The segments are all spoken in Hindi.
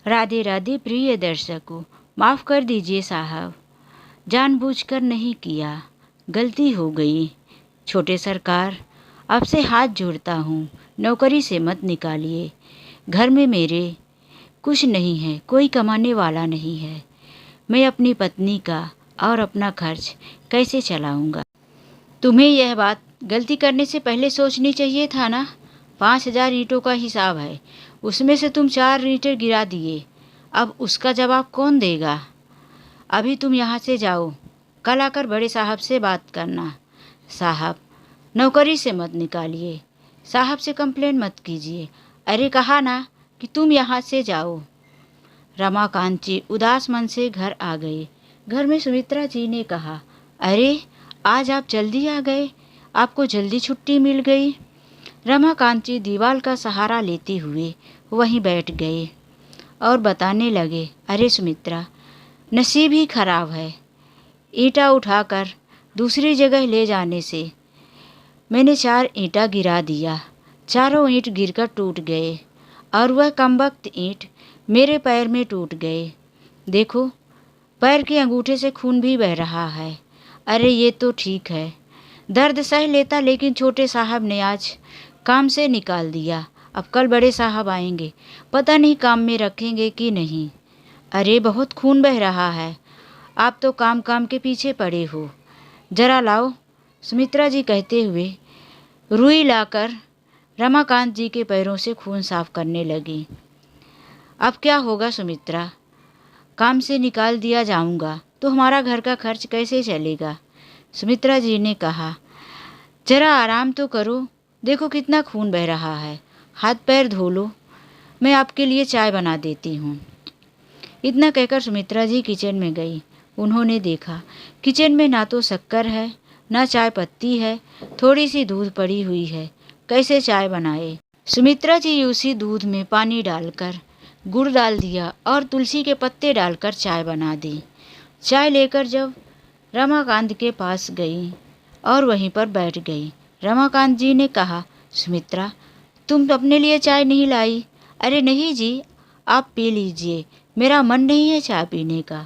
राधे राधे प्रिय दर्शकों, माफ़ कर दीजिए साहब, जानबूझकर नहीं किया, गलती हो गई। छोटे सरकार, आपसे हाथ जोड़ता हूँ, नौकरी से मत निकालिए। घर में मेरे कुछ नहीं है, कोई कमाने वाला नहीं है। मैं अपनी पत्नी का और अपना खर्च कैसे चलाऊँगा? तुम्हें यह बात गलती करने से पहले सोचनी चाहिए था ना। 5,000 ईंटों का हिसाब है, उसमें से तुम 4 ईंटें गिरा दिए। अब उसका जवाब कौन देगा? अभी तुम यहाँ से जाओ, कल आकर बड़े साहब से बात करना। साहब, नौकरी से मत निकालिए, साहब से कंप्लेन मत कीजिए। अरे कहा ना कि तुम यहाँ से जाओ। रमाकांत जी उदास मन से घर आ गए। घर में सुमित्रा जी ने कहा, अरे आज आप जल्दी आ गए, आपको जल्दी छुट्टी मिल गई। रमाकांत जी दीवार का सहारा लेते हुए वहीं बैठ गए और बताने लगे, अरे सुमित्रा, नसीब ही खराब है। ईंटा उठाकर दूसरी जगह ले जाने से मैंने 4 ईंटा गिरा दिया। चारों ईंट गिरकर टूट गए और वह कमबख्त ईंट मेरे पैर में टूट गए। देखो, पैर के अंगूठे से खून भी बह रहा है। अरे ये तो ठीक है, दर्द सह लेता, लेकिन छोटे साहब ने आज काम से निकाल दिया। अब कल बड़े साहब आएंगे, पता नहीं काम में रखेंगे कि नहीं। अरे बहुत खून बह रहा है, आप तो काम काम के पीछे पड़े हो। जरा लाओ, सुमित्रा जी कहते हुए रुई लाकर रमाकांत जी के पैरों से खून साफ करने लगी। अब क्या होगा सुमित्रा, काम से निकाल दिया जाऊंगा तो हमारा घर का खर्च कैसे चलेगा? सुमित्रा जी ने कहा, जरा आराम तो करो, देखो कितना खून बह रहा है, हाथ पैर धो लो, मैं आपके लिए चाय बना देती हूँ। इतना कहकर सुमित्रा जी किचन में गई। उन्होंने देखा किचन में ना तो शक्कर है, ना चाय पत्ती है, थोड़ी सी दूध पड़ी हुई है, कैसे चाय बनाए? सुमित्रा जी उसी दूध में पानी डालकर गुड़ डाल दिया और तुलसी के पत्ते डालकर चाय बना दी। चाय लेकर जब रमाकांत के पास गई और वहीं पर बैठ गई। रमाकांत जी ने कहा, सुमित्रा, तुम अपने लिए चाय नहीं लाई? अरे नहीं जी, आप पी लीजिए, मेरा मन नहीं है चाय पीने का।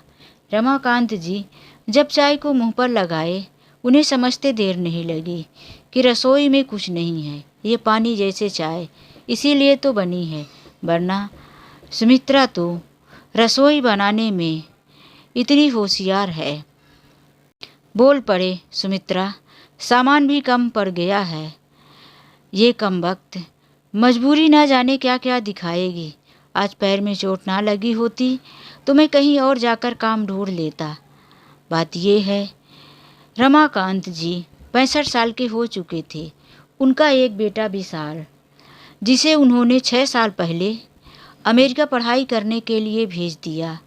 रमाकांत जी जब चाय को मुंह पर लगाए, उन्हें समझते देर नहीं लगी कि रसोई में कुछ नहीं है, ये पानी जैसे चाय इसीलिए तो बनी है, वरना सुमित्रा तो रसोई बनाने में इतनी होशियार है। बोल पड़े, सुमित्रा, सामान भी कम पड़ गया है। ये कमबख्त मजबूरी ना जाने क्या क्या दिखाएगी। आज पैर में चोट ना लगी होती तो मैं कहीं और जाकर काम ढूंढ लेता। बात ये है, रमाकांत जी 65 साल के हो चुके थे। उनका एक बेटा विशाल, जिसे उन्होंने 6 साल पहले अमेरिका पढ़ाई करने के लिए भेज दिया।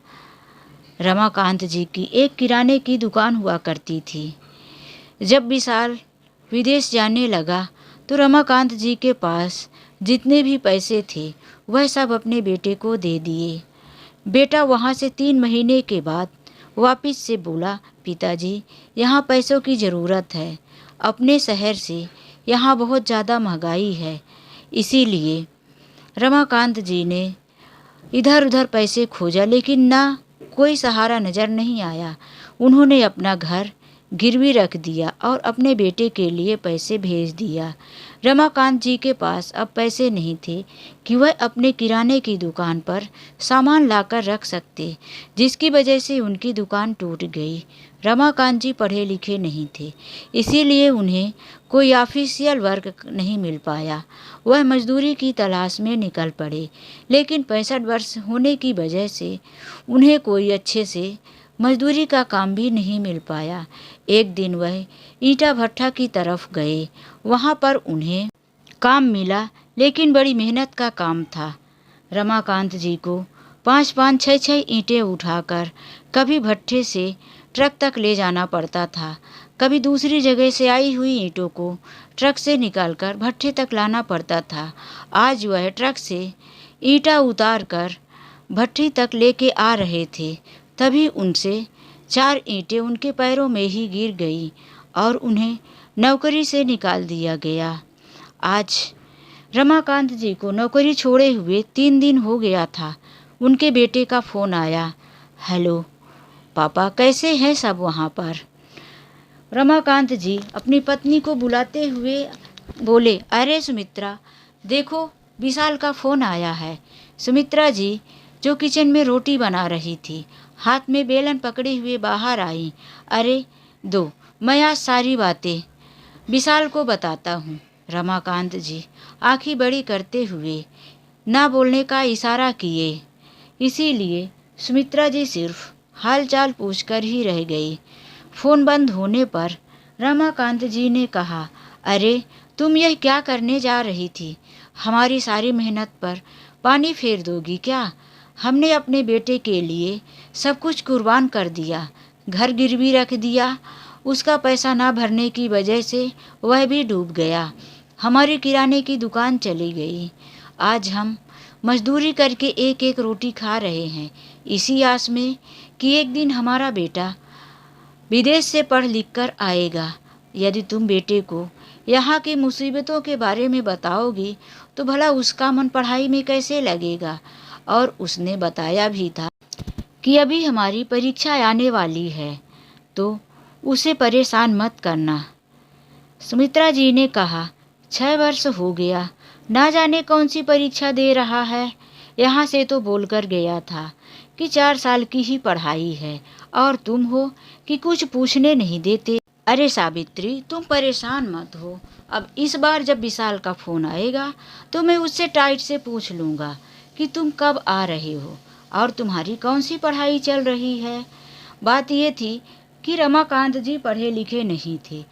रमाकांत जी की एक किराने की दुकान हुआ करती थी। जब विशाल विदेश जाने लगा तो रमाकांत जी के पास जितने भी पैसे थे वह सब अपने बेटे को दे दिए। बेटा वहाँ से 3 महीने के बाद वापस से बोला, पिताजी, यहाँ पैसों की ज़रूरत है, अपने शहर से यहाँ बहुत ज़्यादा महंगाई है। इसीलिए रमाकांत जी ने इधर उधर पैसे खोजा, लेकिन ना कोई सहारा नज़र नहीं आया। उन्होंने अपना घर गिरवी रख दिया और अपने बेटे के लिए पैसे भेज दिया। रमाकांत जी के पास अब पैसे नहीं थे कि वह अपने किराने की दुकान पर सामान लाकर रख सकते, जिसकी वजह से उनकी दुकान टूट गई। रमाकांत जी पढ़े लिखे नहीं थे, इसीलिए उन्हें कोई ऑफिशियल वर्क नहीं मिल पाया। वह मजदूरी की तलाश में निकल पड़े, लेकिन 65 वर्ष होने की वजह से उन्हें कोई अच्छे से मजदूरी का काम भी नहीं मिल पाया। एक दिन वह ईंटा भट्ठा की तरफ गए। वहाँ पर उन्हें काम मिला, लेकिन बड़ी मेहनत का काम था। रमाकांत जी को 5-5, 6-6 ईंटें उठाकर कभी भट्ठे से ट्रक तक ले जाना पड़ता था, कभी दूसरी जगह से आई हुई ईंटों को ट्रक से निकालकर भट्ठे तक लाना पड़ता था। आज वह ट्रक से ईंटा उतार कर भट्ठी तक लेके आ रहे थे, तभी उनसे 4 ईंटें उनके पैरों में ही गिर गई और उन्हें नौकरी से निकाल दिया गया। आज रमाकांत जी को नौकरी छोड़े हुए 3 दिन हो गया था। उनके बेटे का फ़ोन आया। हेलो पापा, कैसे हैं सब वहाँ पर? रमाकांत जी अपनी पत्नी को बुलाते हुए बोले, अरे सुमित्रा, देखो विशाल का फ़ोन आया है। सुमित्रा जी जो किचन में रोटी बना रही थी, हाथ में बेलन पकड़े हुए बाहर आई। अरे दो, मैं आज सारी बातें विशाल को बताता हूँ। रमाकांत जी आंखें बड़ी करते हुए ना बोलने का इशारा किए। इसीलिए सुमित्रा जी सिर्फ हालचाल पूछकर ही रह गई। फ़ोन बंद होने पर रमाकांत जी ने कहा, अरे तुम यह क्या करने जा रही थी? हमारी सारी मेहनत पर पानी फेर दोगी क्या? हमने अपने बेटे के लिए सब कुछ कुर्बान कर दिया, घर गिरवी रख दिया। उसका पैसा ना भरने की वजह से वह भी डूब गया। हमारी किराने की दुकान चली गई। आज हम मजदूरी करके एक एक रोटी खा रहे हैं, इसी आस में कि एक दिन हमारा बेटा विदेश से पढ़ लिख कर आएगा। यदि तुम बेटे को यहाँ की मुसीबतों के बारे में बताओगी तो भला उसका मन पढ़ाई में कैसे लगेगा? और उसने बताया भी था कि अभी हमारी परीक्षा आने वाली है, तो उसे परेशान मत करना। सुमित्रा जी ने कहा, 6 वर्ष हो गया, ना जाने कौन सी परीक्षा दे रहा है। यहाँ से तो बोलकर गया था कि 4 साल की ही पढ़ाई है, और तुम हो कि कुछ पूछने नहीं देते। अरे सावित्री, तुम परेशान मत हो। अब इस बार जब विशाल का फ़ोन आएगा तो मैं उससे टाइट से पूछ लूँगा कि तुम कब आ रहे हो और तुम्हारी कौन सी पढ़ाई चल रही है। बात ये थी कि रमाकांत जी पढ़े लिखे नहीं थे।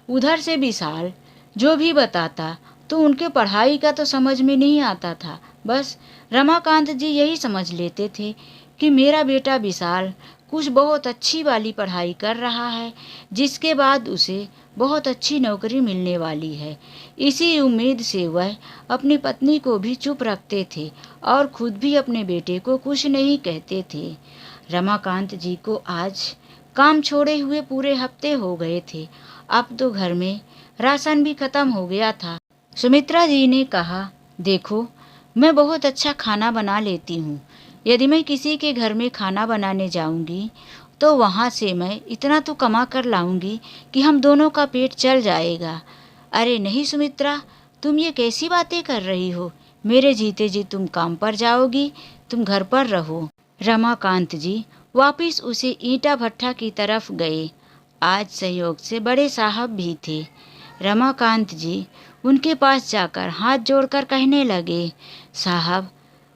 उधर से विशाल जो भी बताता तो उनके पढ़ाई का तो समझ में नहीं आता था। बस रमाकांत जी यही समझ लेते थे कि मेरा बेटा विशाल कुछ बहुत अच्छी वाली पढ़ाई कर रहा है, जिसके बाद उसे बहुत अच्छी नौकरी मिलने वाली है। इसी उम्मीद से वह अपनी पत्नी को भी चुप रखते थे और खुद भी अपने बेटे को कुछ नहीं कहते थे। रमाकांत जी को आज काम छोड़े हुए पूरे हफ्ते हो गए थे। अब तो घर में राशन भी खत्म हो गया था। सुमित्रा जी ने कहा, देखो मैं बहुत अच्छा खाना बना लेती हूँ। यदि मैं किसी के घर में खाना बनाने जाऊंगी तो वहाँ से मैं इतना तो कमा कर लाऊंगी कि हम दोनों का पेट चल जाएगा। अरे नहीं सुमित्रा, तुम ये कैसी बातें कर रही हो? मेरे जीते जी तुम काम पर जाओगी, तुम घर पर रहो। रमाकांत जी वापिस उसे ईंटा भट्ठा की तरफ गए। आज संयोग से बड़े साहब भी थे। रमाकांत जी उनके पास जाकर हाथ जोड़कर कहने लगे, साहब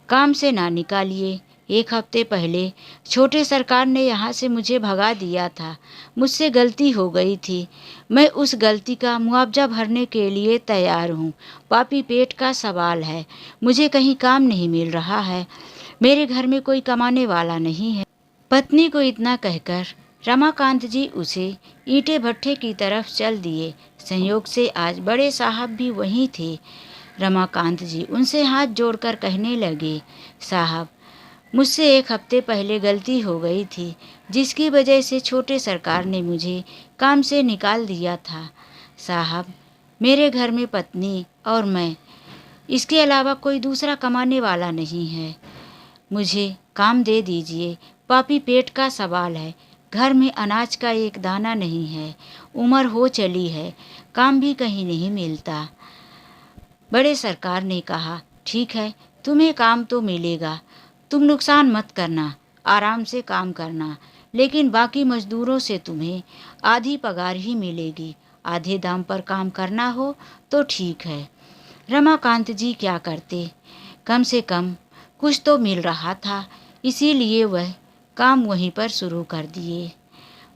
काम से ना निकालिए। 1 हफ्ते पहले छोटे सरकार ने यहाँ से मुझे भगा दिया था। मुझसे गलती हो गई थी। मैं उस गलती का मुआवजा भरने के लिए तैयार हूँ। पापी पेट का सवाल है। मुझे कहीं काम नहीं मिल रहा है। मेरे घर में कोई कमाने वाला नहीं है। पत्नी को इतना कहकर रमाकांत जी उसे ईंटे भट्ठे की तरफ चल दिए। संयोग से आज बड़े साहब भी वहीं थे। रमाकांत जी उनसे हाथ जोड़कर कहने लगे, साहब मुझसे 1 हफ्ते पहले गलती हो गई थी, जिसकी वजह से छोटे सरकार ने मुझे काम से निकाल दिया था। साहब मेरे घर में पत्नी और मैं, इसके अलावा कोई दूसरा कमाने वाला नहीं है। मुझे काम दे दीजिए। पापी पेट का सवाल है। घर में अनाज का एक दाना नहीं है। उम्र हो चली है, काम भी कहीं नहीं मिलता। बड़े सरकार ने कहा, ठीक है तुम्हें काम तो मिलेगा, तुम नुकसान मत करना, आराम से काम करना, लेकिन बाकी मजदूरों से तुम्हें आधी पगार ही मिलेगी। आधे दाम पर काम करना हो तो ठीक है। रमाकांत जी क्या करते, कम से कम कुछ तो मिल रहा था, इसीलिए वह काम वहीं पर शुरू कर दिए।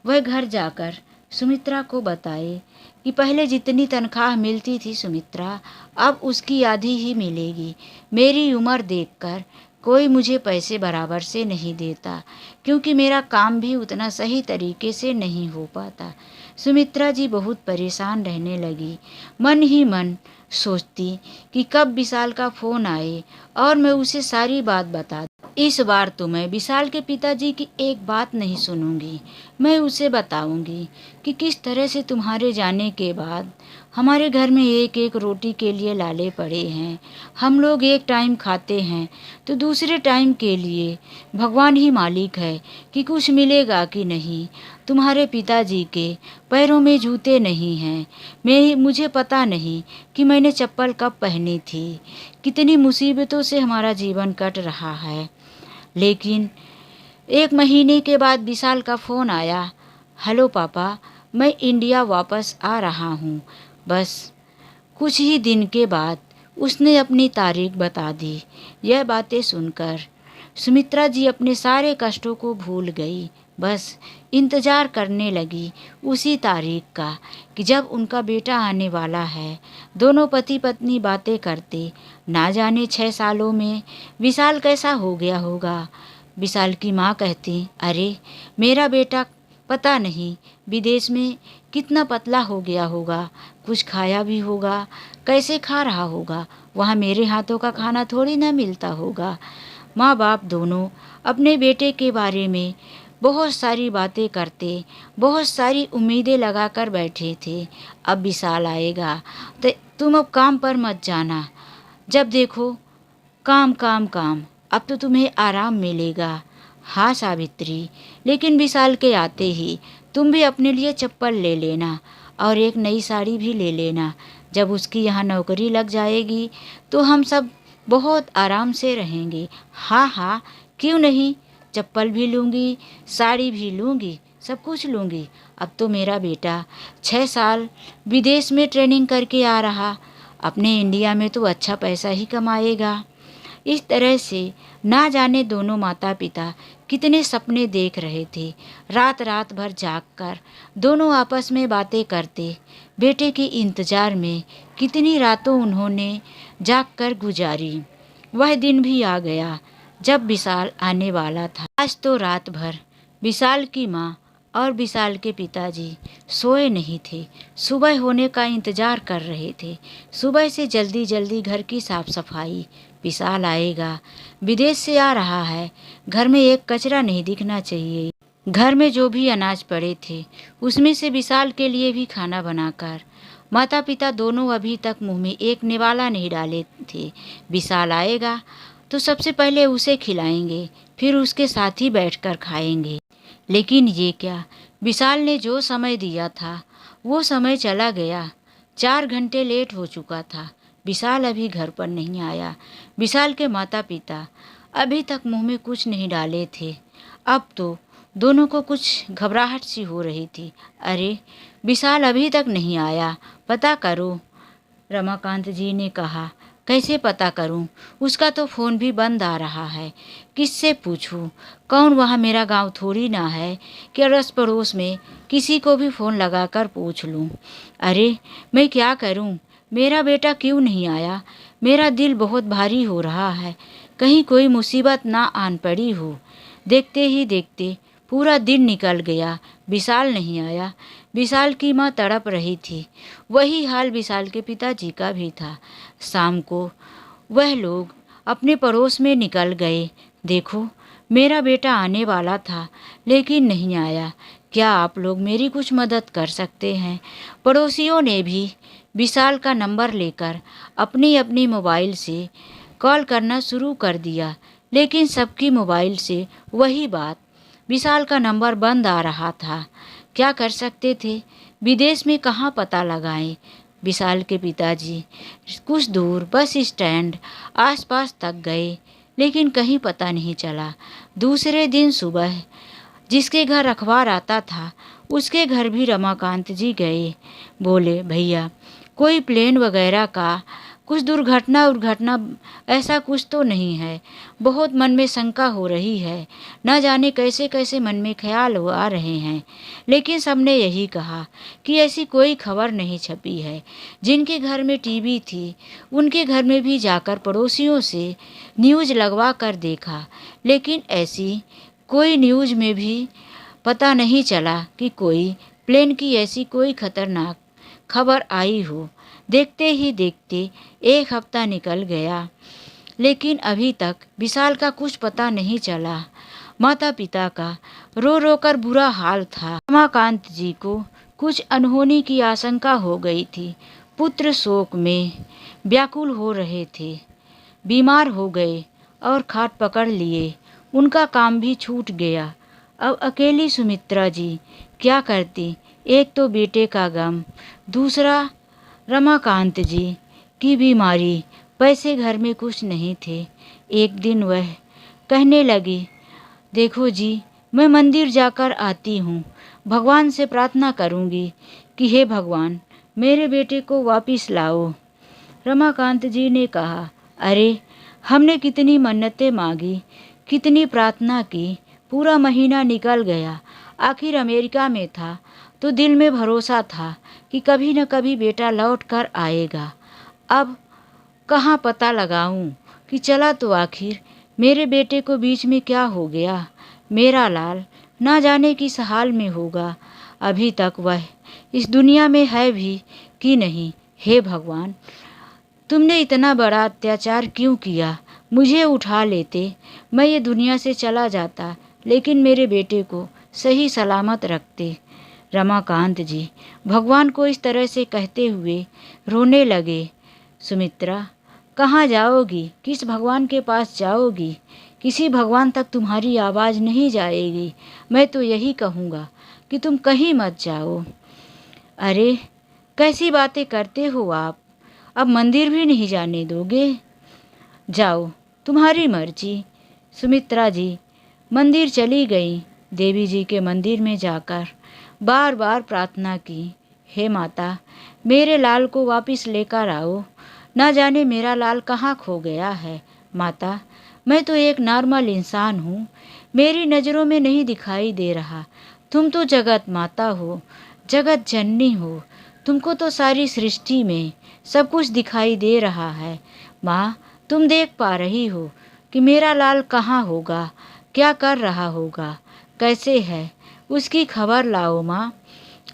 वह घर जाकर सुमित्रा को बताए कि पहले जितनी तनख्वाह मिलती थी सुमित्रा, अब उसकी आधी ही मिलेगी। मेरी उम्र देखकर कोई मुझे पैसे बराबर से नहीं देता, क्योंकि मेरा काम भी उतना सही तरीके से नहीं हो पाता। सुमित्रा जी बहुत परेशान रहने लगी। मन ही मन सोचती कि कब विशाल का फ़ोन आए और मैं उसे सारी बात बता दूं। इस बार तो मैं विशाल के पिताजी की एक बात नहीं सुनूंगी। मैं उसे बताऊंगी कि किस तरह से तुम्हारे जाने के बाद हमारे घर में एक एक रोटी के लिए लाले पड़े हैं। हम लोग एक टाइम खाते हैं तो दूसरे टाइम के लिए भगवान ही मालिक है कि कुछ मिलेगा कि नहीं। तुम्हारे पिताजी के पैरों में जूते नहीं हैं। मुझे पता नहीं कि मैंने चप्पल कब पहनी थी। कितनी मुसीबतों से हमारा जीवन कट रहा है। लेकिन 1 महीने के बाद विशाल का फ़ोन आया। हेलो पापा, मैं इंडिया वापस आ रहा हूँ। बस कुछ ही दिन के बाद उसने अपनी तारीख बता दी। यह बातें सुनकर सुमित्रा जी अपने सारे कष्टों को भूल गई। बस इंतज़ार करने लगी उसी तारीख का कि जब उनका बेटा आने वाला है। दोनों पति पत्नी बातें करते, ना जाने 6 सालों में विशाल कैसा हो गया होगा। विशाल की माँ कहती, अरे मेरा बेटा पता नहीं विदेश में कितना पतला हो गया होगा, कुछ खाया भी होगा, कैसे खा रहा होगा, वहाँ मेरे हाथों का खाना थोड़ी ना मिलता होगा। माँ बाप दोनों अपने बेटे के बारे में बहुत सारी बातें करते, बहुत सारी उम्मीदें लगा कर बैठे थे। अब विशाल आएगा तो तुम अब काम पर मत जाना, जब देखो काम काम काम, अब तो तुम्हें आराम मिलेगा। हाँ सावित्री, लेकिन विशाल के आते ही तुम भी अपने लिए चप्पल ले लेना और एक नई साड़ी भी ले लेना। जब उसकी यहाँ नौकरी लग जाएगी तो हम सब बहुत आराम से रहेंगे। हाँ हाँ, क्यों नहीं, चप्पल भी लूँगी, साड़ी भी लूँगी, सब कुछ लूँगी। अब तो मेरा बेटा 6 साल विदेश में ट्रेनिंग करके आ रहा, अपने इंडिया में तो अच्छा पैसा ही कमाएगा। इस तरह से ना जाने दोनों माता पिता कितने सपने देख रहे थे। रात रात भर जागकर दोनों आपस में बातें करते। बेटे के इंतज़ार में कितनी रातों उन्होंने जागकर गुजारी। वह दिन भी आ गया जब विशाल आने वाला था। आज तो रात भर विशाल की माँ और विशाल के पिताजी सोए नहीं थे। सुबह होने का इंतज़ार कर रहे थे। सुबह से जल्दी जल्दी घर की साफ सफाई। विशाल आएगा, विदेश से आ रहा है, घर में एक कचरा नहीं दिखना चाहिए। घर में जो भी अनाज पड़े थे उसमें से विशाल के लिए भी खाना बनाकर। माता पिता दोनों अभी तक मुंह में एक निवाला नहीं डाले थे। विशाल आएगा तो सबसे पहले उसे खिलाएंगे, फिर उसके साथ ही बैठकर खाएंगे। लेकिन ये क्या, विशाल ने जो समय दिया था वो समय चला गया। 4 घंटे लेट हो चुका था। विशाल अभी घर पर नहीं आया। विशाल के माता पिता अभी तक मुंह में कुछ नहीं डाले थे। अब तो दोनों को कुछ घबराहट सी हो रही थी। अरे विशाल अभी तक नहीं आया, पता करो। रमाकांत जी ने कहा, कैसे पता करूं, उसका तो फ़ोन भी बंद आ रहा है। किससे पूछूं, कौन, वहाँ मेरा गांव थोड़ी ना है कि अड़ोस पड़ोस में किसी को भी फ़ोन लगाकर पूछ लूं। अरे मैं क्या करूं, मेरा बेटा क्यों नहीं आया। मेरा दिल बहुत भारी हो रहा है, कहीं कोई मुसीबत ना आन पड़ी हो। देखते ही देखते पूरा दिन निकल गया, विशाल नहीं आया। विशाल की माँ तड़प रही थी। वही हाल विशाल के पिताजी का भी था। शाम को वह लोग अपने पड़ोस में निकल गए। देखो मेरा बेटा आने वाला था लेकिन नहीं आया, क्या आप लोग मेरी कुछ मदद कर सकते हैं। पड़ोसियों ने भी विशाल का नंबर लेकर अपनी अपनी मोबाइल से कॉल करना शुरू कर दिया, लेकिन सबकी मोबाइल से वही बात, विशाल का नंबर बंद आ रहा था। क्या कर सकते थे, विदेश में कहाँ पता लगाएं। विशाल के पिताजी कुछ दूर बस स्टैंड आसपास तक गए, लेकिन कहीं पता नहीं चला। दूसरे दिन सुबह जिसके घर अखबार आता था उसके घर भी रमाकांत जी गए। बोले, भैया कोई प्लेन वगैरह का कुछ दुर्घटना ऐसा कुछ तो नहीं है। बहुत मन में शंका हो रही है, न जाने कैसे कैसे मन में ख्याल आ रहे हैं। लेकिन सबने यही कहा कि ऐसी कोई खबर नहीं छपी है। जिनके घर में टीवी थी उनके घर में भी जाकर पड़ोसियों से न्यूज़ लगवा कर देखा, लेकिन ऐसी कोई न्यूज़ में भी पता नहीं चला कि कोई प्लेन की ऐसी कोई खतरनाक खबर आई हो। देखते ही देखते 1 हफ्ता निकल गया, लेकिन अभी तक विशाल का कुछ पता नहीं चला। माता पिता का रो रो कर बुरा हाल था। रमाकांत जी को कुछ अनहोनी की आशंका हो गई थी। पुत्र शोक में व्याकुल हो रहे थे। बीमार हो गए और खाट पकड़ लिए। उनका काम भी छूट गया। अब अकेली सुमित्रा जी क्या करती। एक तो बेटे का गम, दूसरा रमाकांत जी की बीमारी, पैसे घर में कुछ नहीं थे। एक दिन वह कहने लगी, देखो जी, मैं मंदिर जाकर आती हूँ। भगवान से प्रार्थना करूँगी कि हे भगवान, मेरे बेटे को वापस लाओ। रमाकांत जी ने कहा, अरे, हमने कितनी मन्नतें मांगी, कितनी प्रार्थना की, पूरा महीना निकल गया। आखिर अमेरिका में था तो दिल में भरोसा था कि कभी न कभी बेटा लौट कर आएगा। अब कहाँ पता लगाऊं कि चला तो आखिर मेरे बेटे को बीच में क्या हो गया। मेरा लाल ना जाने किस हाल में होगा। अभी तक वह इस दुनिया में है भी कि नहीं। हे भगवान, तुमने इतना बड़ा अत्याचार क्यों किया। मुझे उठा लेते, मैं ये दुनिया से चला जाता, लेकिन मेरे बेटे को सही सलामत रखते। रमाकांत जी भगवान को इस तरह से कहते हुए रोने लगे। सुमित्रा, कहाँ जाओगी, किस भगवान के पास जाओगी। किसी भगवान तक तुम्हारी आवाज़ नहीं जाएगी। मैं तो यही कहूँगा कि तुम कहीं मत जाओ। अरे, कैसी बातें करते हो आप। अब मंदिर भी नहीं जाने दोगे। जाओ, तुम्हारी मर्जी। सुमित्रा जी मंदिर चली गई। देवी जी के मंदिर में जाकर बार बार प्रार्थना की, हे माता, मेरे लाल को वापस लेकर आओ। ना जाने मेरा लाल कहाँ खो गया है। माता, मैं तो एक नॉर्मल इंसान हूँ, मेरी नज़रों में नहीं दिखाई दे रहा। तुम तो जगत माता हो, जगत जननी हो। तुमको तो सारी सृष्टि में सब कुछ दिखाई दे रहा है। माँ, तुम देख पा रही हो कि मेरा लाल कहाँ होगा, क्या कर रहा होगा, कैसे है, उसकी खबर लाओ माँ।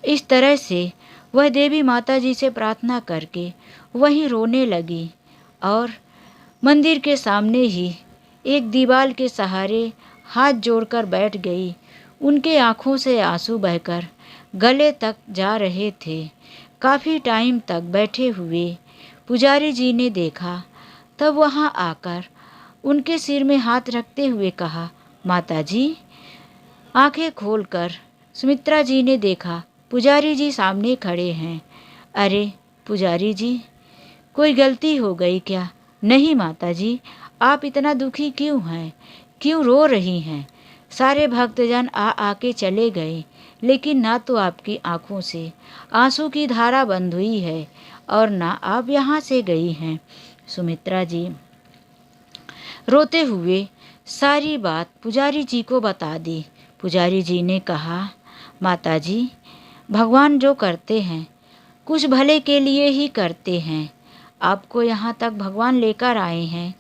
इस तरह से वह देवी माता जी से प्रार्थना करके वहीं रोने लगी और मंदिर के सामने ही एक दीवार के सहारे हाथ जोड़कर बैठ गई। उनके आँखों से आंसू बहकर गले तक जा रहे थे। काफ़ी टाइम तक बैठे हुए पुजारी जी ने देखा, तब वहाँ आकर उनके सिर में हाथ रखते हुए कहा, माता जी। आंखें खोलकर सुमित्रा जी ने देखा, पुजारी जी सामने खड़े हैं। अरे पुजारी जी, कोई गलती हो गई क्या। नहीं माता जी, आप इतना दुखी क्यों हैं, क्यों रो रही हैं। सारे भक्तजन आके चले गए, लेकिन ना तो आपकी आंखों से आंसू की धारा बंद हुई है और ना आप यहाँ से गई हैं। सुमित्रा जी रोते हुए सारी बात पुजारी जी को बता दी। पुजारी जी ने कहा, माता जी, भगवान जो करते हैं कुछ भले के लिए ही करते हैं। आपको यहाँ तक भगवान लेकर आए हैं,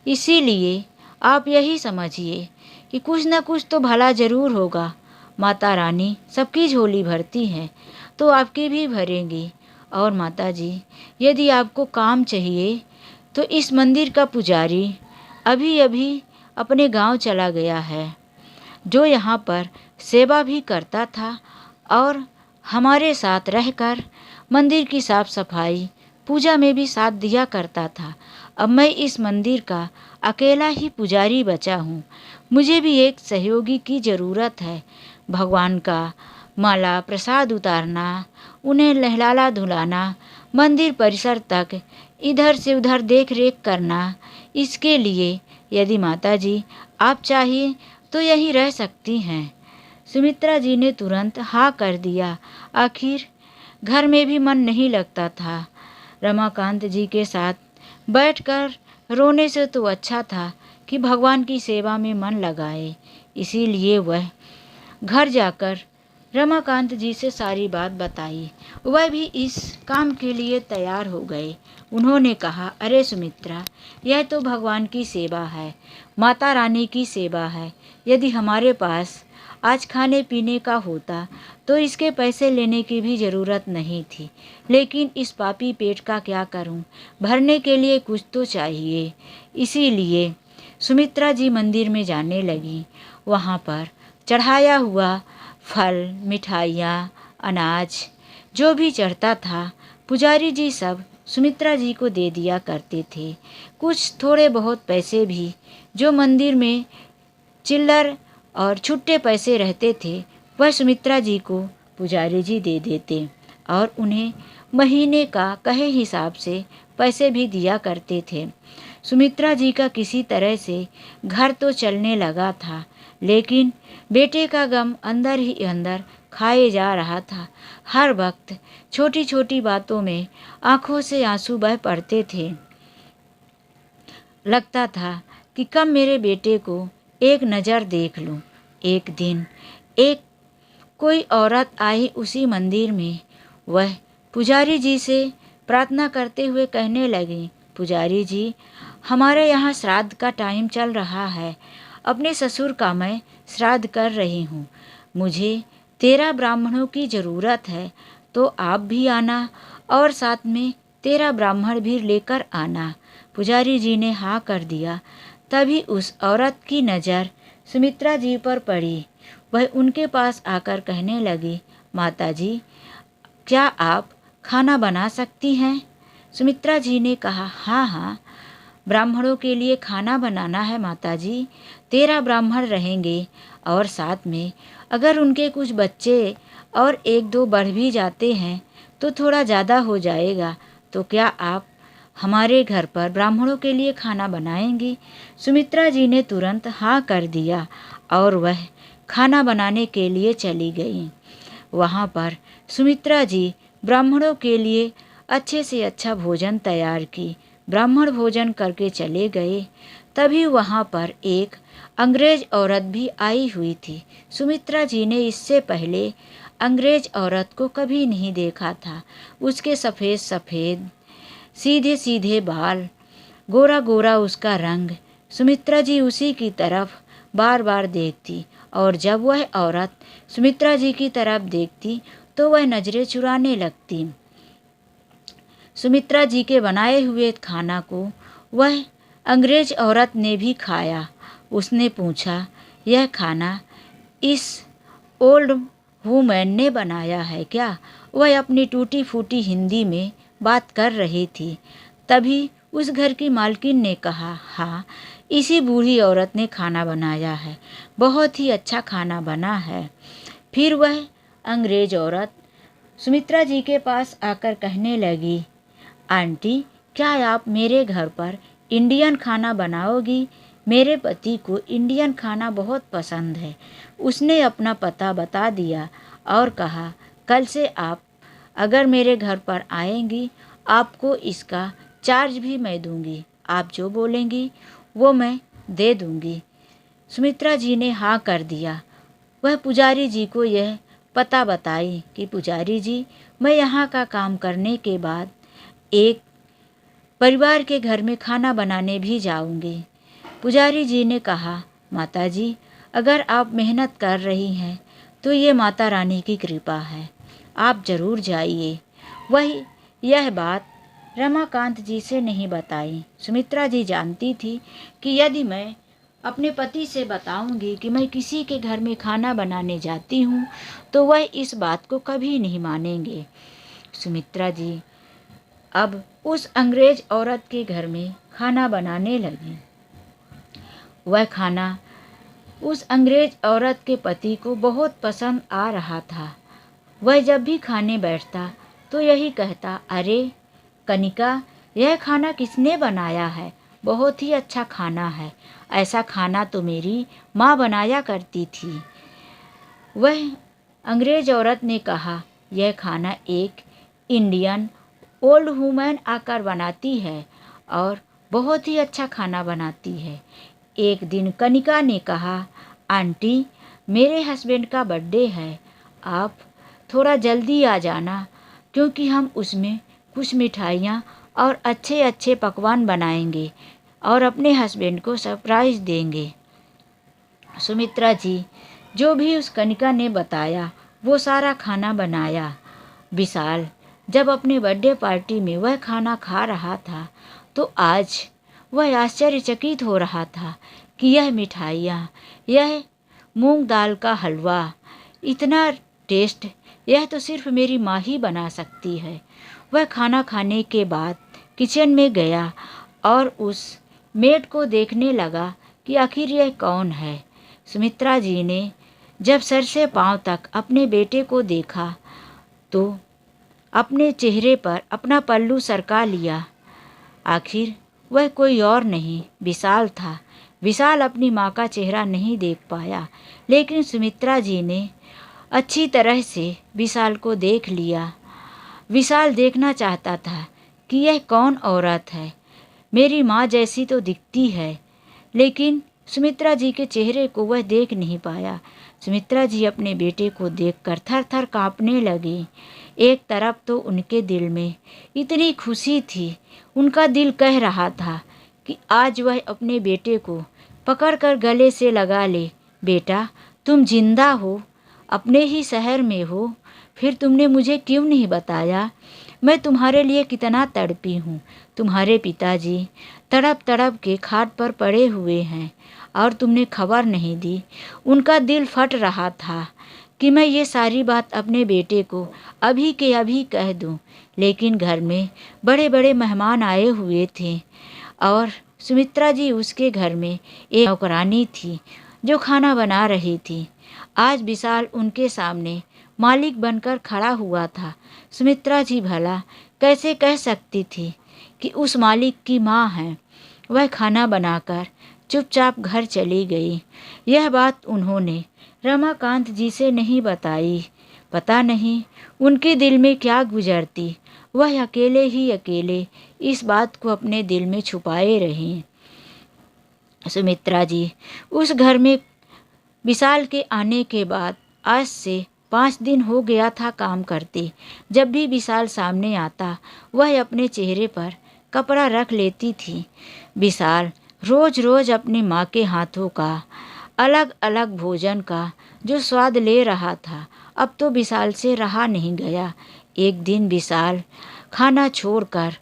इसीलिए आप यही समझिए कि कुछ न कुछ तो भला ज़रूर होगा। माता रानी सबकी झोली भरती हैं तो आपकी भी भरेंगी। और माता जी, यदि आपको काम चाहिए तो इस मंदिर का पुजारी अभी अभी अपने गांव चला गया है, जो यहाँ पर सेवा भी करता था और हमारे साथ रहकर मंदिर की साफ सफाई पूजा में भी साथ दिया करता था। अब मैं इस मंदिर का अकेला ही पुजारी बचा हूँ। मुझे भी एक सहयोगी की ज़रूरत है। भगवान का माला प्रसाद उतारना, उन्हें नहलाना धुलाना, मंदिर परिसर तक इधर से उधर देख रेख करना, इसके लिए यदि माता जी आप चाहिए तो यहीं रह सकती हैं। सुमित्रा जी ने तुरंत हाँ कर दिया। आखिर घर में भी मन नहीं लगता था। रमाकांत जी के साथ बैठकर रोने से तो अच्छा था कि भगवान की सेवा में मन लगाए। इसीलिए वह घर जाकर रमाकांत जी से सारी बात बताई। वह भी इस काम के लिए तैयार हो गए। उन्होंने कहा, अरे सुमित्रा, यह तो भगवान की सेवा है, माता रानी की सेवा है। यदि हमारे पास आज खाने पीने का होता तो इसके पैसे लेने की भी ज़रूरत नहीं थी, लेकिन इस पापी पेट का क्या करूं, भरने के लिए कुछ तो चाहिए। इसीलिए सुमित्रा जी मंदिर में जाने लगी। वहाँ पर चढ़ाया हुआ फल, मिठाइयाँ, अनाज जो भी चढ़ता था पुजारी जी सब सुमित्रा जी को दे दिया करते थे। कुछ थोड़े बहुत पैसे भी जो मंदिर में चिल्लर और छुट्टे पैसे रहते थे वह सुमित्रा जी को पुजारी जी दे देते और उन्हें महीने का कहे हिसाब से पैसे भी दिया करते थे। सुमित्रा जी का किसी तरह से घर तो चलने लगा था, लेकिन बेटे का गम अंदर ही अंदर खाए जा रहा था। हर वक्त छोटी छोटी बातों में आंखों से आंसू बह पड़ते थे। लगता था कि कब मेरे बेटे को एक नज़र देख लूं। एक दिन एक कोई औरत आई उसी मंदिर में। वह पुजारी जी से प्रार्थना करते हुए कहने लगी, पुजारी जी, हमारे यहाँ श्राद्ध का टाइम चल रहा है। अपने ससुर का मैं श्राद्ध कर रही हूँ। मुझे 13 ब्राह्मणों की ज़रूरत है, तो आप भी आना और साथ में 13 ब्राह्मण भी लेकर आना। पुजारी जी ने हाँ कर दिया। तभी उस औरत की नज़र सुमित्रा जी पर पड़ी। वह उनके पास आकर कहने लगी, माता जी, क्या आप खाना बना सकती हैं? सुमित्रा जी ने कहा, हाँ हाँ, ब्राह्मणों के लिए खाना बनाना है माताजी। 13 ब्राह्मण रहेंगे और साथ में अगर उनके कुछ बच्चे और 1-2 बढ़ भी जाते हैं तो थोड़ा ज़्यादा हो जाएगा। तो क्या आप हमारे घर पर ब्राह्मणों के लिए खाना बनाएंगी? सुमित्रा जी ने तुरंत हाँ कर दिया और वह खाना बनाने के लिए चली गई। वहाँ पर सुमित्रा जी ब्राह्मणों के लिए अच्छे से अच्छा भोजन तैयार की। ब्राह्मण भोजन करके चले गए। तभी वहाँ पर एक अंग्रेज औरत भी आई हुई थी। सुमित्रा जी ने इससे पहले अंग्रेज औरत को कभी नहीं देखा था। उसके सफ़ेद सफ़ेद सीधे सीधे बाल, गोरा गोरा उसका रंग। सुमित्रा जी उसी की तरफ बार बार देखती और जब वह औरत सुमित्रा जी की तरफ देखती तो वह नज़रें चुराने लगती। सुमित्रा जी के बनाए हुए खाना को वह अंग्रेज औरत ने भी खाया। उसने पूछा, यह खाना इस ओल्ड वूमेन ने बनाया है क्या? वह अपनी टूटी फूटी हिंदी में बात कर रही थी। तभी उस घर की मालकिन ने कहा, हाँ, इसी बूढ़ी औरत ने खाना बनाया है। बहुत ही अच्छा खाना बना है। फिर वह अंग्रेज औरत सुमित्रा जी के पास आकर कहने लगी, आंटी, क्या आप मेरे घर पर इंडियन खाना बनाओगी? मेरे पति को इंडियन खाना बहुत पसंद है। उसने अपना पता बता दिया और कहा, कल से आप अगर मेरे घर पर आएंगी, आपको इसका चार्ज भी मैं दूंगी। आप जो बोलेंगी वो मैं दे दूंगी। सुमित्रा जी ने हाँ कर दिया। वह पुजारी जी को यह पता बताई कि पुजारी जी, मैं यहाँ का काम करने के बाद एक परिवार के घर में खाना बनाने भी जाऊंगी। पुजारी जी ने कहा, माता जी, अगर आप मेहनत कर रही हैं तो ये माता रानी की कृपा है, आप ज़रूर जाइए। वही यह बात रमाकांत जी से नहीं बताई। सुमित्रा जी जानती थी कि यदि मैं अपने पति से बताऊंगी कि मैं किसी के घर में खाना बनाने जाती हूँ तो वह इस बात को कभी नहीं मानेंगे। सुमित्रा जी अब उस अंग्रेज औरत के घर में खाना बनाने लगी। वह खाना उस अंग्रेज औरत के पति को बहुत पसंद आ रहा था। वह जब भी खाने बैठता तो यही कहता, अरे कनिका, यह खाना किसने बनाया है? बहुत ही अच्छा खाना है। ऐसा खाना तो मेरी माँ बनाया करती थी। वह अंग्रेज औरत ने कहा, यह खाना एक इंडियन ओल्ड वूमेन आकर बनाती है और बहुत ही अच्छा खाना बनाती है। एक दिन कनिका ने कहा, आंटी, मेरे हस्बैंड का बर्थडे है, आप थोड़ा जल्दी आ जाना, क्योंकि हम उसमें कुछ मिठाइयाँ और अच्छे अच्छे पकवान बनाएंगे और अपने हस्बैंड को सरप्राइज़ देंगे। सुमित्रा जी जो भी उस कनिका ने बताया वो सारा खाना बनाया। विशाल जब अपने बर्थडे पार्टी में वह खाना खा रहा था तो आज वह आश्चर्यचकित हो रहा था कि यह मिठाइयाँ, यह मूंग दाल का हलवा, इतना टेस्ट, यह तो सिर्फ मेरी माँ ही बना सकती है। वह खाना खाने के बाद किचन में गया और उस मेड को देखने लगा कि आखिर यह कौन है। सुमित्रा जी ने जब सर से पांव तक अपने बेटे को देखा तो अपने चेहरे पर अपना पल्लू सरका लिया। आखिर वह कोई और नहीं विशाल था। विशाल अपनी माँ का चेहरा नहीं देख पाया, लेकिन सुमित्रा जी ने अच्छी तरह से विशाल को देख लिया। विशाल देखना चाहता था कि यह कौन औरत है, मेरी माँ जैसी तो दिखती है, लेकिन सुमित्रा जी के चेहरे को वह देख नहीं पाया। सुमित्रा जी अपने बेटे को देखकर थर थर काँपने लगी। एक तरफ तो उनके दिल में इतनी खुशी थी, उनका दिल कह रहा था कि आज वह अपने बेटे को पकड़कर गले से लगा ले। बेटा, तुम जिंदा हो, अपने ही शहर में हो, फिर तुमने मुझे क्यों नहीं बताया? मैं तुम्हारे लिए कितना तड़पी हूँ। तुम्हारे पिताजी तड़प तड़प के खाट पर पड़े हुए हैं और तुमने खबर नहीं दी। उनका दिल फट रहा था कि मैं ये सारी बात अपने बेटे को अभी के अभी कह दूं, लेकिन घर में बड़े बड़े मेहमान आए हुए थे और सुमित्रा जी उसके घर में एक नौकरानी थी जो खाना बना रही थी। आज विशाल उनके सामने मालिक बनकर खड़ा हुआ था। सुमित्रा जी भला कैसे कह सकती थी कि उस मालिक की माँ है। वह खाना बनाकर चुपचाप घर चली गई। यह बात उन्होंने रमाकांत जी से नहीं बताई। पता नहीं उनके दिल में क्या गुजरती, वह अकेले ही अकेले इस बात को अपने दिल में छुपाए रही। सुमित्रा जी उस घर में विशाल के आने के बाद आज से 5 दिन हो गया था काम करते। जब भी विशाल सामने आता वह अपने चेहरे पर कपड़ा रख लेती थी। विशाल रोज रोज अपनी माँ के हाथों का अलग अलग भोजन का जो स्वाद ले रहा था, अब तो विशाल से रहा नहीं गया। एक दिन विशाल खाना छोड़कर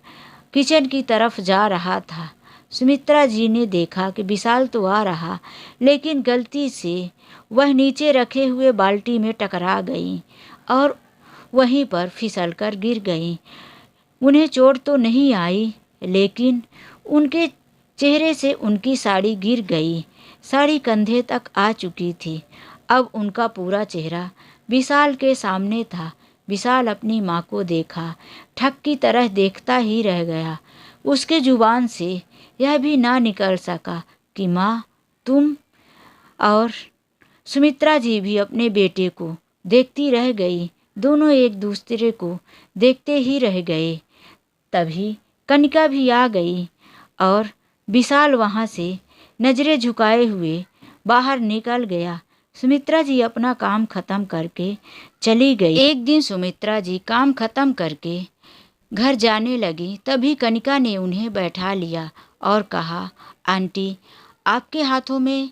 किचन की तरफ जा रहा था। सुमित्रा जी ने देखा कि विशाल तो आ रहा, लेकिन गलती से वह नीचे रखे हुए बाल्टी में टकरा गई और वहीं पर फिसलकर गिर गई। उन्हें चोट तो नहीं आई, लेकिन उनके चेहरे से उनकी साड़ी गिर गई। साड़ी कंधे तक आ चुकी थी। अब उनका पूरा चेहरा विशाल के सामने था। विशाल अपनी माँ को देखा, ठग की तरह देखता ही रह गया। उसके जुबान से यह भी ना निकल सका कि माँ तुम। और सुमित्रा जी भी अपने बेटे को देखती रह गई। दोनों एक दूसरे को देखते ही रह गए। तभी कनिका भी आ गई और विशाल वहाँ से नजरें झुकाए हुए बाहर निकल गया। सुमित्रा जी अपना काम खत्म करके चली गई। एक दिन सुमित्रा जी काम खत्म करके घर जाने लगी, तभी कनिका ने उन्हें बैठा लिया और कहा, आंटी आपके हाथों में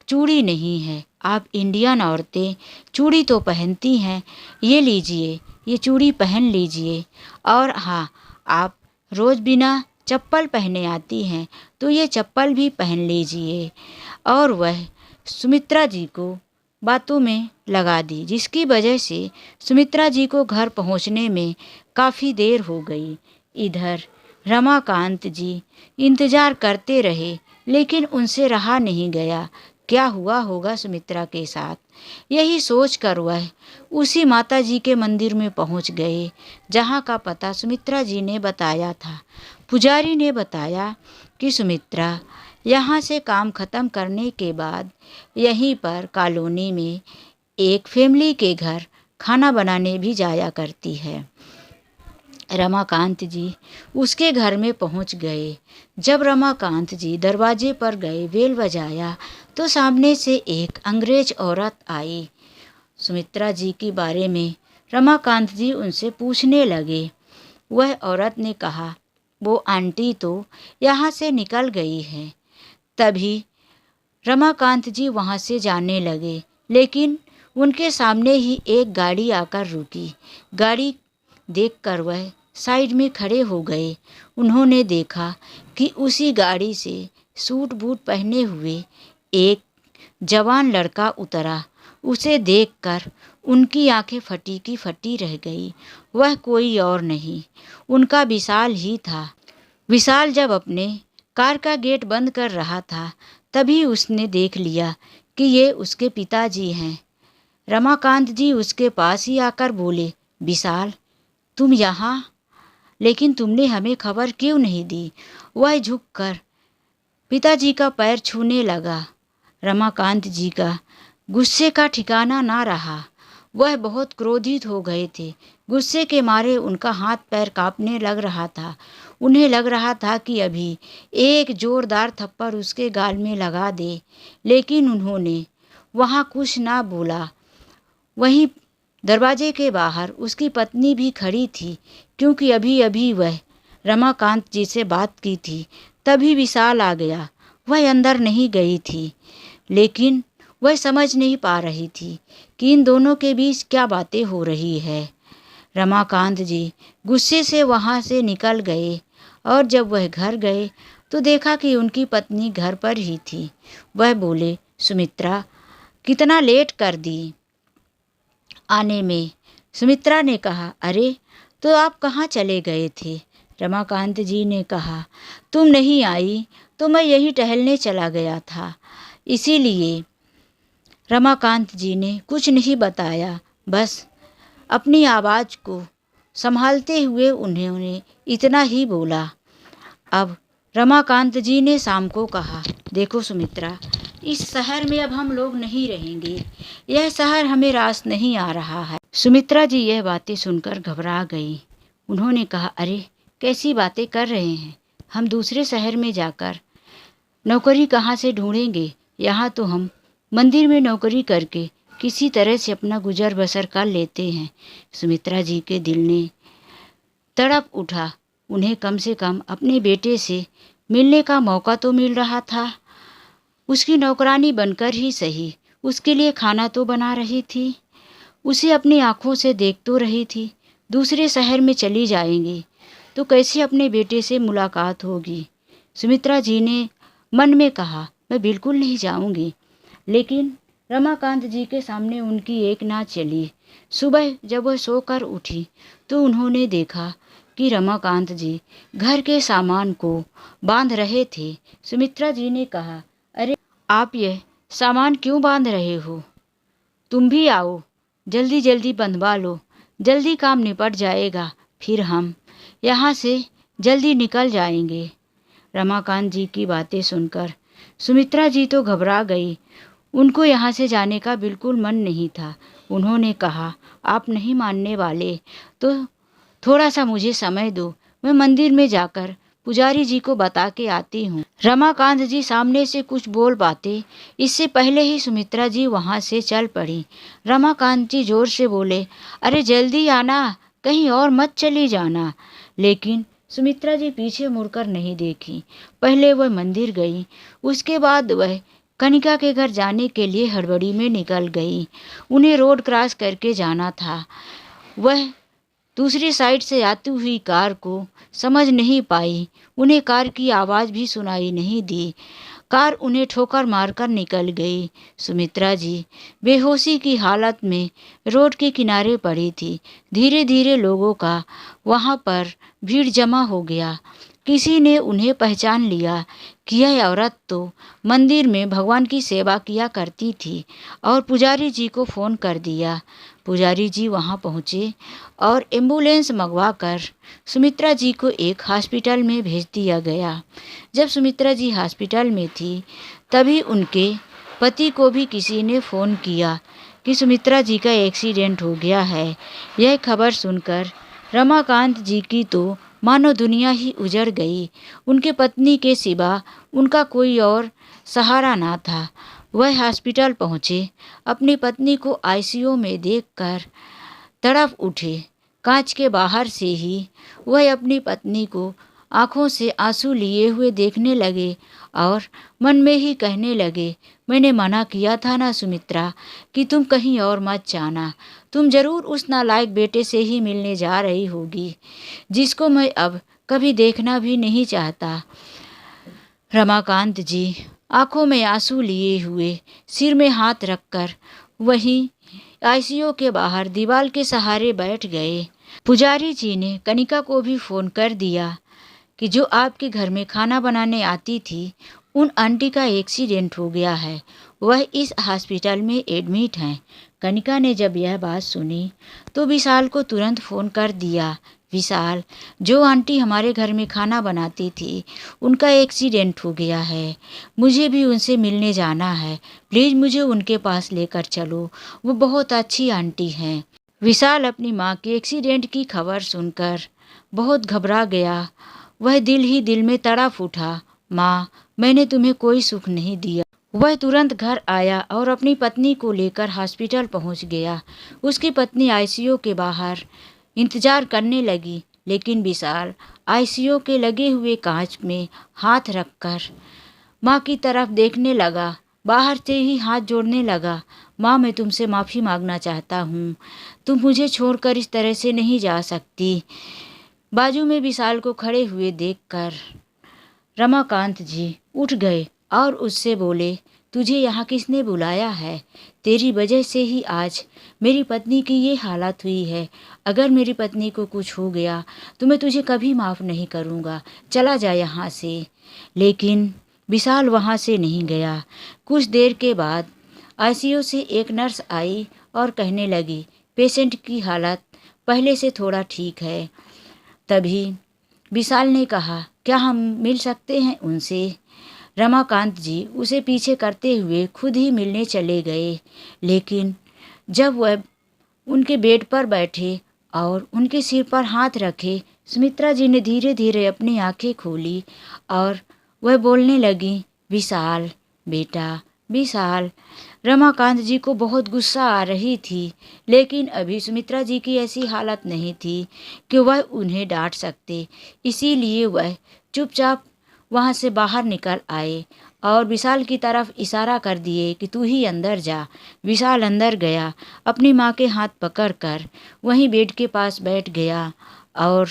चूड़ी नहीं है। आप इंडियन औरतें चूड़ी तो पहनती हैं, ये लीजिए, ये चूड़ी पहन लीजिए। और हाँ, आप रोज़ बिना चप्पल पहने आती हैं, तो ये चप्पल भी पहन लीजिए। और वह सुमित्रा जी को बातों में लगा दी, जिसकी वजह से सुमित्रा जी को घर पहुंचने में काफ़ी देर हो गई। इधर रमाकांत जी इंतज़ार करते रहे, लेकिन उनसे रहा नहीं गया। क्या हुआ होगा सुमित्रा के साथ, यही सोचकर वह उसी माता जी के मंदिर में पहुंच गए जहां का पता सुमित्रा जी ने बताया था। पुजारी ने बताया कि सुमित्रा यहाँ से काम ख़त्म करने के बाद यहीं पर कॉलोनी में एक फैमिली के घर खाना बनाने भी जाया करती है। रमाकांत जी उसके घर में पहुंच गए। जब रमाकांत जी दरवाजे पर गए, बेल बजाया, तो सामने से एक अंग्रेज औरत आई। सुमित्रा जी के बारे में रमाकांत जी उनसे पूछने लगे। वह औरत ने कहा, वो आंटी तो यहाँ से निकल गई है। तभी रमाकांत जी वहाँ से जाने लगे, लेकिन उनके सामने ही एक गाड़ी आकर रुकी। गाड़ी देखकर वह साइड में खड़े हो गए। उन्होंने देखा कि उसी गाड़ी से सूट बूट पहने हुए एक जवान लड़का उतरा। उसे देखकर उनकी आंखें फटी की फटी रह गई। वह कोई और नहीं, उनका विशाल ही था। विशाल जब अपने कार का गेट बंद कर रहा था, तभी उसने देख लिया कि ये उसके पिताजी हैं। रमाकांत जी उसके पास ही आकर बोले, विशाल, तुम यहाँ? लेकिन तुमने हमें खबर क्यों नहीं दी? वह झुककर पिताजी का पैर छूने लगा। रमाकांत जी का गुस्से का ठिकाना ना रहा। वह बहुत क्रोधित हो गए थे। गुस्से के मारे उनका हाथ पैर कांपने लग रहा था। उन्हें लग रहा था कि अभी एक जोरदार थप्पड़ उसके गाल में लगा दे, लेकिन उन्होंने वहाँ कुछ ना बोला। वहीं दरवाजे के बाहर उसकी पत्नी भी खड़ी थी, क्योंकि अभी अभी वह रमाकांत जी से बात की थी। तभी विशाल आ गया। वह अंदर नहीं गई थी, लेकिन वह समझ नहीं पा रही थी कि इन दोनों के बीच क्या बातें हो रही है। रमाकांत जी गुस्से से वहाँ से निकल गए और जब वह घर गए तो देखा कि उनकी पत्नी घर पर ही थी। वह बोले, सुमित्रा, कितना लेट कर दी आने में? सुमित्रा ने कहा, अरे तो आप कहाँ चले गए थे? रमाकांत जी ने कहा, तुम नहीं आई तो मैं यहीं टहलने चला गया था, इसीलिए। रमाकांत जी ने कुछ नहीं बताया, बस अपनी आवाज़ को संभालते हुए उन्होंने इतना ही बोला। अब रमाकांत जी ने शाम को कहा, देखो सुमित्रा, इस शहर में अब हम लोग नहीं रहेंगे। यह शहर हमें रास नहीं आ रहा है। सुमित्रा जी यह बातें सुनकर घबरा गई। उन्होंने कहा, अरे कैसी बातें कर रहे हैं? हम दूसरे शहर में जाकर नौकरी कहाँ से ढूंढेंगे? यहाँ तो हम मंदिर में नौकरी करके किसी तरह से अपना गुजर बसर कर लेते हैं। सुमित्रा जी के दिल ने तड़प उठा। उन्हें कम से कम अपने बेटे से मिलने का मौका तो मिल रहा था। उसकी नौकरानी बनकर ही सही, उसके लिए खाना तो बना रही थी, उसे अपनी आँखों से देख तो रही थी। दूसरे शहर में चली जाएंगी तो कैसे अपने बेटे से मुलाकात होगी? सुमित्रा जी ने मन में कहा, मैं बिल्कुल नहीं जाऊंगी। लेकिन रमाकांत जी के सामने उनकी एक ना चली। सुबह जब वह सोकर उठी तो उन्होंने देखा कि रमाकांत जी घर के सामान को बांध रहे थे। सुमित्रा जी ने कहा, अरे आप यह सामान क्यों बांध रहे हो? तुम भी आओ, जल्दी जल्दी बंधवा लो, जल्दी काम निपट जाएगा, फिर हम यहाँ से जल्दी निकल जाएंगे। रमाकांत जी की बातें सुनकर सुमित्रा जी तो घबरा गई। उनको यहाँ से जाने का बिल्कुल मन नहीं था। उन्होंने कहा, आप नहीं मानने वाले तो थोड़ा सा मुझे समय दो, मैं मंदिर में जाकर पुजारी जी को बता के आती हूँ। रमाकांत जी सामने से कुछ बोल पाते इससे पहले ही सुमित्रा जी वहाँ से चल पड़ी। रमाकांत जी जोर से बोले, अरे जल्दी आना, कहीं और मत चली जाना। लेकिन सुमित्रा जी पीछे मुड़कर नहीं देखी। पहले वह मंदिर गई, उसके बाद वह कनिका के घर जाने के लिए हड़बड़ी में निकल गई। उन्हें रोड क्रॉस करके जाना था। वह दूसरी साइड से आती हुई कार को समझ नहीं पाई। उन्हें कार की आवाज़ भी सुनाई नहीं दी। कार उन्हें ठोकर मारकर निकल गई। सुमित्रा जी बेहोशी की हालत में रोड के किनारे पड़ी थी। धीरे धीरे लोगों का वहाँ पर भीड़ जमा हो गया। किसी ने उन्हें पहचान लिया कि यह औरत तो मंदिर में भगवान की सेवा किया करती थी और पुजारी जी को फ़ोन कर दिया। पुजारी जी वहाँ पहुँचे और एम्बुलेंस मंगवाकर सुमित्रा जी को एक हॉस्पिटल में भेज दिया गया। जब सुमित्रा जी हॉस्पिटल में थी तभी उनके पति को भी किसी ने फ़ोन किया कि सुमित्रा जी का एक्सीडेंट हो गया है। यह खबर सुनकर रमाकांत जी की तो मानो दुनिया ही उजड़ गई। उनके पत्नी के सिवा उनका कोई और सहारा ना था। वह हॉस्पिटल पहुँचे, अपनी पत्नी को आईसीयू में देखकर तड़प उठे। कांच के बाहर से ही वह अपनी पत्नी को आंखों से आंसू लिए हुए देखने लगे और मन में ही कहने लगे, मैंने मना किया था ना सुमित्रा कि तुम कहीं और मत जाना। तुम जरूर उस नालायक बेटे से ही मिलने जा रही होगी, जिसको मैं अब कभी देखना भी नहीं चाहता। रमाकांत जी आंखों में आंसू लिए हुए, सिर में हाथ रखकर वहीं आईसीयू के बाहर दीवार के सहारे बैठ गए। पुजारी जी ने कनिका को भी फ़ोन कर दिया कि जो आपके घर में खाना बनाने आती थी, उन आंटी का एक्सीडेंट हो गया है, वह इस हॉस्पिटल में एडमिट हैं। कनिका ने जब यह बात सुनी तो विशाल को तुरंत फ़ोन कर दिया। विशाल, जो आंटी हमारे घर में खाना बनाती थी, उनका एक्सीडेंट हो गया है, मुझे भी उनसे मिलने जाना है, प्लीज़ मुझे उनके पास लेकर चलो, वो बहुत अच्छी आंटी हैं। विशाल अपनी माँ के एक्सीडेंट की खबर सुनकर बहुत घबरा गया। वह दिल ही दिल में तड़प उठा, माँ, मैंने तुम्हें कोई सुख नहीं दिया। वह तुरंत घर आया और अपनी पत्नी को लेकर हॉस्पिटल पहुंच गया। उसकी पत्नी आईसीयू के बाहर इंतजार करने लगी, लेकिन विशाल आईसीयू के लगे हुए कांच में हाथ रखकर माँ की तरफ देखने लगा। बाहर से ही हाथ जोड़ने लगा, माँ, मैं तुमसे माफ़ी मांगना चाहता हूँ, तुम मुझे छोड़कर इस तरह से नहीं जा सकती। बाजू में विशाल को खड़े हुए देखकर रमाकांत जी उठ गए और उससे बोले, तुझे यहाँ किसने बुलाया है? तेरी वजह से ही आज मेरी पत्नी की ये हालत हुई है। अगर मेरी पत्नी को कुछ हो गया तो मैं तुझे कभी माफ़ नहीं करूँगा, चला जा यहाँ से। लेकिन विशाल वहाँ से नहीं गया। कुछ देर के बाद आईसीयू से एक नर्स आई और कहने लगी, पेशेंट की हालत पहले से थोड़ा ठीक है। तभी विशाल ने कहा, क्या हम मिल सकते हैं उनसे? रमाकांत जी उसे पीछे करते हुए खुद ही मिलने चले गए। लेकिन जब वह उनके बेड पर बैठे और उनके सिर पर हाथ रखे, सुमित्रा जी ने धीरे धीरे अपनी आंखें खोली और वह बोलने लगी, विशाल बेटा, विशाल। रमाकांत जी को बहुत गुस्सा आ रही थी, लेकिन अभी सुमित्रा जी की ऐसी हालत नहीं थी कि वह उन्हें डांट सकते। इसीलिए वह चुपचाप वहाँ से बाहर निकल आए और विशाल की तरफ इशारा कर दिए कि तू ही अंदर जा। विशाल अंदर गया, अपनी माँ के हाथ पकड़कर वहीं बेड के पास बैठ गया और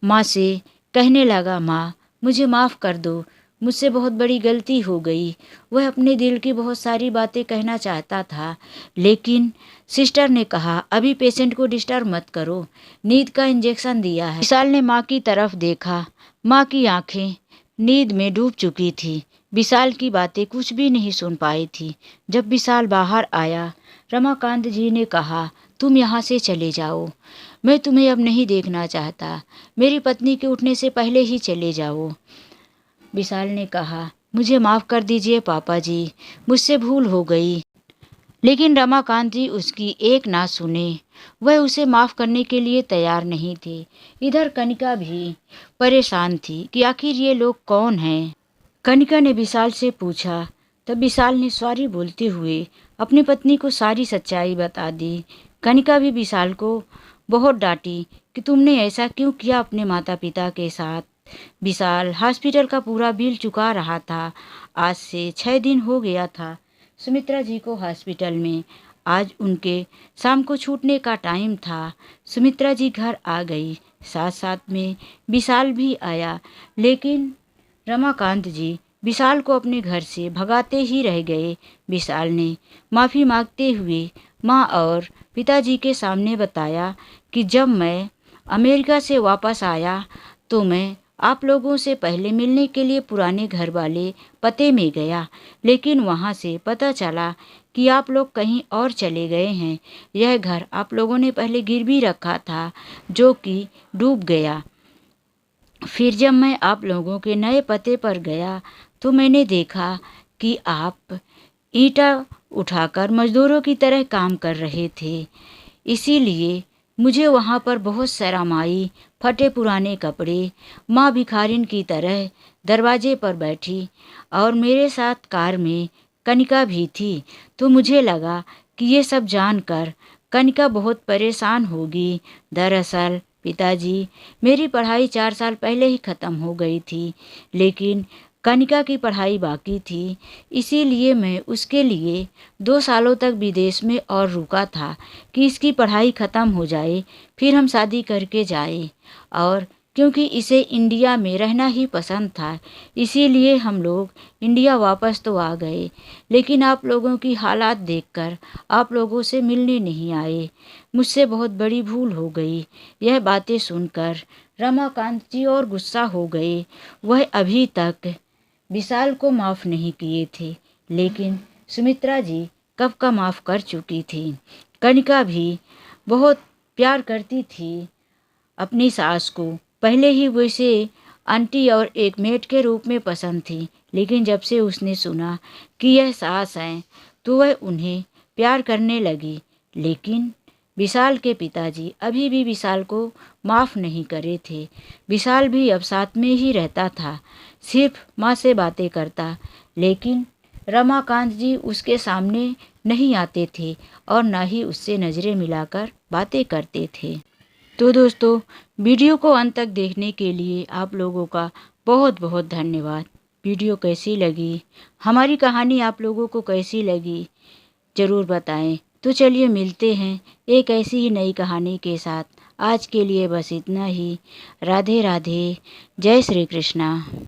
माँ से कहने लगा, माँ, मुझे माफ़ कर दो, मुझसे बहुत बड़ी गलती हो गई। वह अपने दिल की बहुत सारी बातें कहना चाहता था, लेकिन सिस्टर ने कहा, अभी पेशेंट को डिस्टर्ब मत करो, नींद का इंजेक्शन दिया है। विशाल ने माँ की तरफ देखा, माँ की आंखें नींद में डूब चुकी थी। विशाल की बातें कुछ भी नहीं सुन पाई थी। जब विशाल बाहर आया, रमाकांत जी ने कहा, तुम यहाँ से चले जाओ, मैं तुम्हें अब नहीं देखना चाहता, मेरी पत्नी के उठने से पहले ही चले जाओ। विशाल ने कहा, मुझे माफ़ कर दीजिए पापा जी, मुझसे भूल हो गई। लेकिन रमाकांत जी उसकी एक ना सुने, वह उसे माफ़ करने के लिए तैयार नहीं थे। इधर कनिका भी परेशान थी कि आखिर ये लोग कौन हैं। कनिका ने विशाल से पूछा, तब विशाल ने सॉरी बोलते हुए अपनी पत्नी को सारी सच्चाई बता दी। कनिका भी विशाल को बहुत डांटी कि तुमने ऐसा क्यों किया अपने माता पिता के साथ। विशाल हॉस्पिटल का पूरा बिल चुका रहा था। आज से 6 दिन हो गया था सुमित्रा जी को हॉस्पिटल में। आज उनके शाम को छूटने का टाइम था। सुमित्रा जी घर आ गई, साथ साथ में विशाल भी आया, लेकिन रमाकांत जी विशाल को अपने घर से भगाते ही रह गए। विशाल ने माफ़ी मांगते हुए माँ और पिताजी के सामने बताया कि जब मैं अमेरिका से वापस आया तो मैं आप लोगों से पहले मिलने के लिए पुराने घर वाले पते में गया, लेकिन वहाँ से पता चला कि आप लोग कहीं और चले गए हैं। यह घर आप लोगों ने पहले गिरवी रखा था, जो कि डूब गया। फिर जब मैं आप लोगों के नए पते पर गया तो मैंने देखा कि आप ईंटा उठाकर मज़दूरों की तरह काम कर रहे थे। इसीलिए मुझे वहाँ पर बहुत शर्म आई। फटे पुराने कपड़े, माँ भिखारिन की तरह दरवाजे पर बैठी और मेरे साथ कार में कनिका भी थी। तो मुझे लगा कि ये सब जानकर कनिका बहुत परेशान होगी। दरअसल पिताजी, मेरी पढ़ाई 4 साल पहले ही ख़त्म हो गई थी, लेकिन कनिका की पढ़ाई बाकी थी। इसीलिए मैं उसके लिए 2 सालों तक विदेश में और रुका था कि इसकी पढ़ाई ख़त्म हो जाए, फिर हम शादी करके जाए और क्योंकि इसे इंडिया में रहना ही पसंद था, इसीलिए हम लोग इंडिया वापस तो आ गए, लेकिन आप लोगों की हालात देखकर आप लोगों से मिलने नहीं आए। मुझसे बहुत बड़ी भूल हो गई। यह बातें सुनकर रमाकांत जी और गुस्सा हो गए। वह अभी तक विशाल को माफ़ नहीं किए थे, लेकिन सुमित्रा जी कब का माफ़ कर चुकी थी। कनिका भी बहुत प्यार करती थी अपनी सास को। पहले ही वो इसे आंटी और एक मेड के रूप में पसंद थी, लेकिन जब से उसने सुना कि यह सास हैं तो वह उन्हें प्यार करने लगी। लेकिन विशाल के पिताजी अभी भी विशाल को माफ़ नहीं करे थे। विशाल भी अब साथ में ही रहता था, सिर्फ माँ से बातें करता, लेकिन रमाकांत जी उसके सामने नहीं आते थे और ना ही उससे नज़रें मिलाकर बातें करते थे। तो दोस्तों, वीडियो को अंत तक देखने के लिए आप लोगों का बहुत बहुत धन्यवाद। वीडियो कैसी लगी, हमारी कहानी आप लोगों को कैसी लगी, ज़रूर बताएं। तो चलिए मिलते हैं एक ऐसी ही नई कहानी के साथ। आज के लिए बस इतना ही। राधे राधे, जय श्री कृष्णा।